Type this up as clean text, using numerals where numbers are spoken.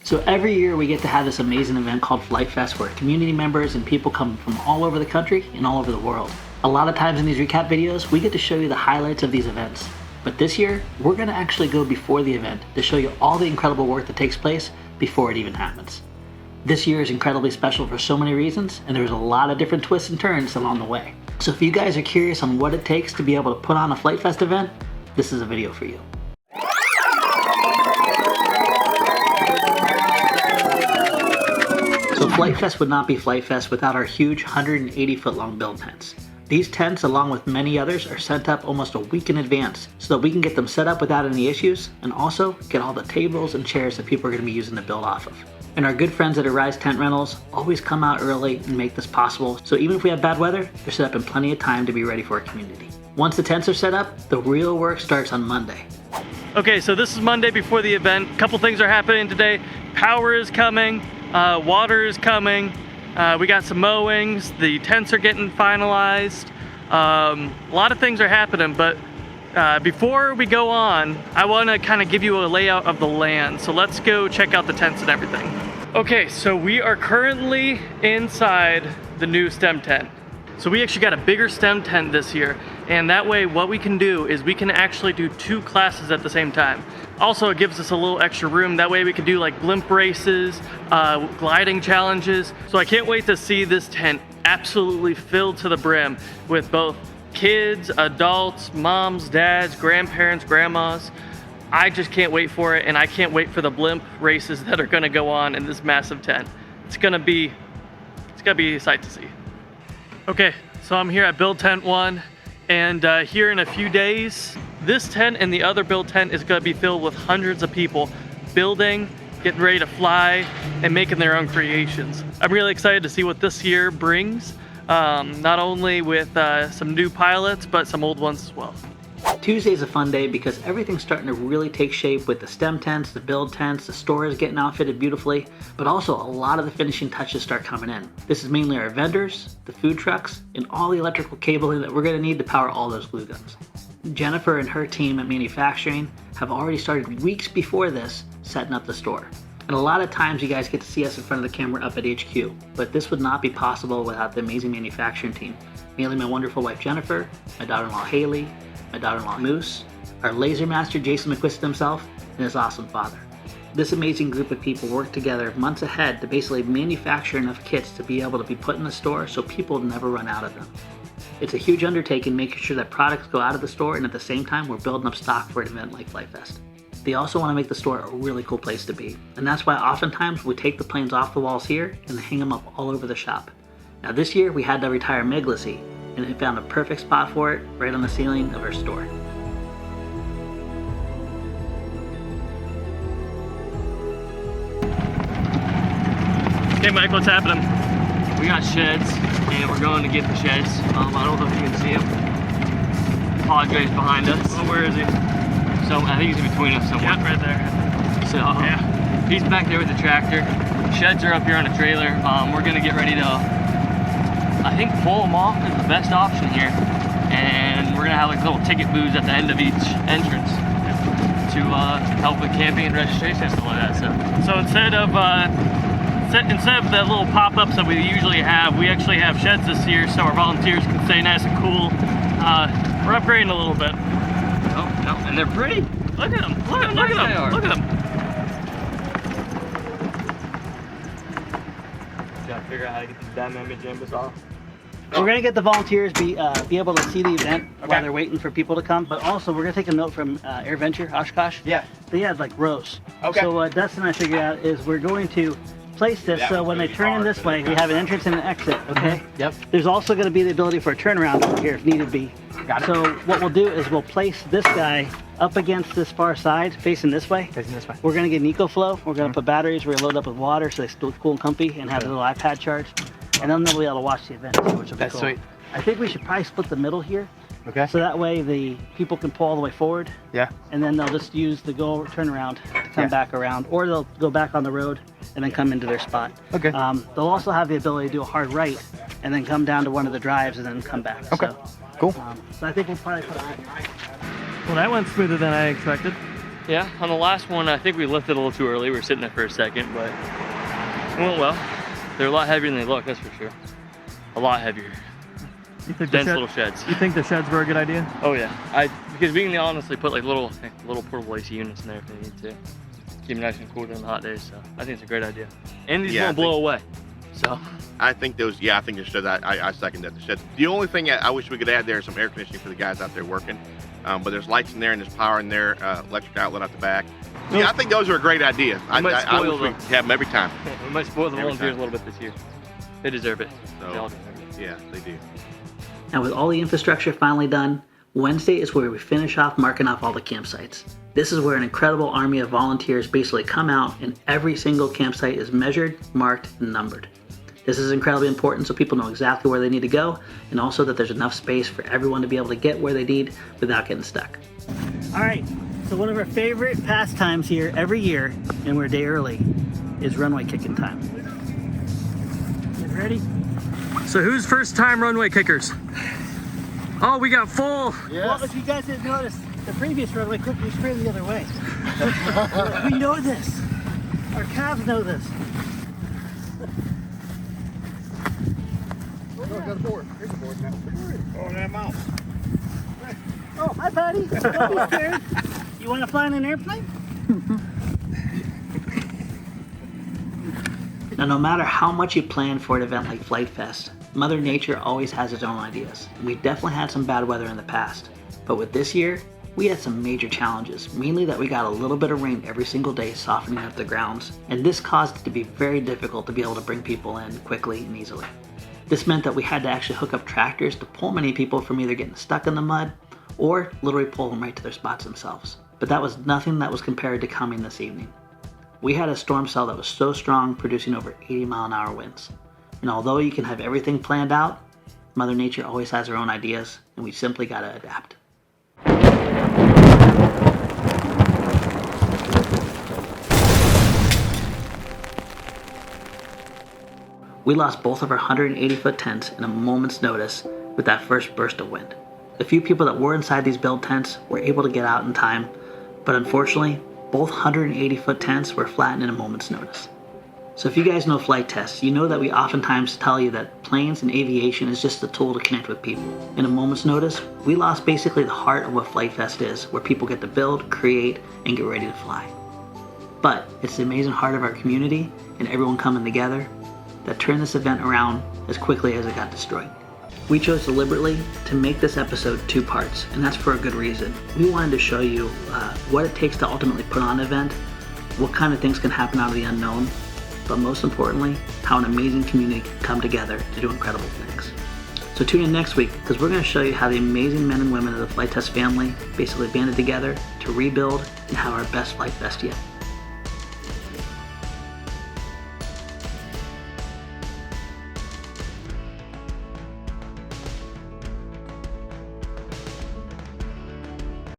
So every year we get to have this amazing event called FliteTest where community members and people come from all over the country and all over the world. A lot of times in these recap videos, we get to show you the highlights of these events. But this year, we're gonna actually go before the event to show you all the incredible work that takes place before it even happens. This year is incredibly special for so many reasons, and there's a lot of different twists and turns along the way. So if you guys are curious on what it takes to be able to put on a FliteTest event, this is a video for you. So FliteTest would not be FliteTest without our huge 180-foot long build tents. These tents, along with many others, are sent up almost a week in advance so that we can get them set up without any issues and also get all the tables and chairs that people are going to be using to build off of. And our good friends at Arise Tent Rentals always come out early and make this possible, so even if we have bad weather, they're set up in plenty of time to be ready for our community. Once the tents are set up, the real work starts on Monday. Okay, so this is Monday before the event. A couple things are happening today. Power is coming, water is coming, we got some mowings, the tents are getting finalized. A lot of things are happening, but before we go on, I want to kind of give you a layout of the land. So let's go check out the tents and everything. Okay, so we are currently inside the new STEM tent. So we actually got a bigger STEM tent this year, and that way what we can do is we can actually do 2 classes at the same time. Also, it gives us a little extra room. That way we can do like blimp races, gliding challenges. So I can't wait to see this tent absolutely filled to the brim with both kids, adults, moms, dads, grandparents, grandmas. I just can't wait for it, and I can't wait for the blimp races that are gonna go on in this massive tent. It's gonna be a sight to see. Okay, so I'm here at Build Tent 1, and here in a few days, this tent and the other build tent is gonna be filled with hundreds of people building, getting ready to fly, and making their own creations. I'm really excited to see what this year brings, not only with some new pilots, but some old ones as well. Tuesday's a fun day because everything's starting to really take shape with the STEM tents, the build tents, the store is getting outfitted beautifully, but also a lot of the finishing touches start coming in. This is mainly our vendors, the food trucks, and all the electrical cabling that we're going to need to power all those glue guns. Jennifer and her team at manufacturing have already started weeks before this setting up the store. And a lot of times you guys get to see us in front of the camera up at HQ, but this would not be possible without the amazing manufacturing team. Mainly my wonderful wife Jennifer, my daughter-in-law Haley, my daughter-in-law Moose, our laser master Jason McQuiston himself, and his awesome father. This amazing group of people work together months ahead to basically manufacture enough kits to be able to be put in the store so people never run out of them. It's a huge undertaking making sure that products go out of the store, and at the same time we're building up stock for an event like FliteTest. They also want to make the store a really cool place to be, and that's why oftentimes we take the planes off the walls here and hang them up all over the shop. Now this year we had to retire Meglacy, and we found a perfect spot for it right on the ceiling of our store. Hey Mike, what's happening? We got sheds, and we're going to get the sheds. I don't know if you can see him. Padre's behind us. Well, where is he? So I think he's in between us somewhere. Yep, right there. So yeah, he's back there with the tractor. Sheds are up here on a trailer. We're gonna get ready to, I think, pull them off is the best option here, and we're gonna have like little ticket booths at the end of each entrance to help with camping and registration and stuff like that. So instead of the little pop-ups that we usually have, we actually have sheds this year so our volunteers can stay nice and cool. We're upgrading a little bit. Oh, no, and they're pretty. Look at them. Look at them. Look at them. Trying to figure out how to get these Diamondback Trucks off. We're going to get the volunteers be able to see the event while they're waiting for people to come, but also we're going to take a note from AirVenture, Oshkosh. Yeah. They had like rows. Okay. So what Dustin and I figured out is we're going to place this so when they turn in this way, we have an entrance and an exit, okay? Yep. There's also going to be the ability for a turnaround over here if needed be. Got it. So what we'll do is we'll place this guy up against this far side, facing this way. Facing this way. We're going to get an EcoFlow. We're going to put batteries. We're going to load up with water so they still cool and comfy and have a little iPad charge. And then they'll be able to watch the event too, which will be cool. Sweet. I think we should probably split the middle here. Okay. So that way the people can pull all the way forward. Yeah. And then they'll just use the turn around to come back around, or they'll go back on the road and then come into their spot. Okay. They'll also have the ability to do a hard right and then come down to one of the drives and then come back. Okay. So, Cool. So I think we'll probably put Well, that went smoother than I expected. Yeah, on the last one, I think we lifted a little too early. We were sitting there for a second, but it went well. They're a lot heavier than they look, that's for sure. A lot heavier. You think Dense little sheds. You think the sheds were a good idea? Oh yeah, because we can honestly put like little portable AC units in there if they need to. Keep them nice and cool during the hot days, so I think it's a great idea. And these won't blow away, so. I think those, I think the sheds, I second that, the sheds. The only thing I wish we could add there is some air conditioning for the guys out there working. But there's lights in there and there's power in there, electric outlet out the back. Yeah, I think those are a great idea. I wish we have them every time. We might spoil the volunteers a little bit this year. They deserve it. So, they all deserve it. Yeah, they do. Now with all the infrastructure finally done, Wednesday is where we finish off marking off all the campsites. This is where an incredible army of volunteers basically come out and every single campsite is measured, marked, and numbered. This is incredibly important so people know exactly where they need to go and also that there's enough space for everyone to be able to get where they need without getting stuck. All right, so one of our favorite pastimes here every year, and we're a day early, is runway kicking time. You ready? So who's first time runway kickers? Oh, we got full. Yes. Well, if you guys didn't notice, the previous runway kick was straight the other way. We know this. Our calves know this. Oh, got a board. Here's a board now. Oh, that mouse. Oh, hi, Patty. Don't be scared. You want to fly in an airplane? Now, no matter how much you plan for an event like FliteTest, Mother Nature always has its own ideas. We've definitely had some bad weather in the past, but with this year, we had some major challenges, mainly that we got a little bit of rain every single day softening up the grounds, and this caused it to be very difficult to be able to bring people in quickly and easily. This meant that we had to actually hook up tractors to pull many people from either getting stuck in the mud or literally pull them right to their spots themselves. But that was nothing that was compared to coming this evening. We had a storm cell that was so strong, producing over 80-mile-an-hour winds. And although you can have everything planned out, Mother Nature always has her own ideas, and we simply gotta adapt. We lost both of our 180-foot tents in a moment's notice with that first burst of wind. The few people that were inside these build tents were able to get out in time, but unfortunately, both 180-foot tents were flattened in a moment's notice. So if you guys know FliteTest, you know that we oftentimes tell you that planes and aviation is just a tool to connect with people. In a moment's notice, we lost basically the heart of what FliteTest is, where people get to build, create, and get ready to fly. But it's the amazing heart of our community and everyone coming together that turned this event around as quickly as it got destroyed. We chose deliberately to make this episode 2 parts, and that's for a good reason. We wanted to show you what it takes to ultimately put on an event, what kind of things can happen out of the unknown, but most importantly, how an amazing community can come together to do incredible things. So tune in next week, because we're going to show you how the amazing men and women of the FliteTest family basically banded together to rebuild and have our best FliteTest yet.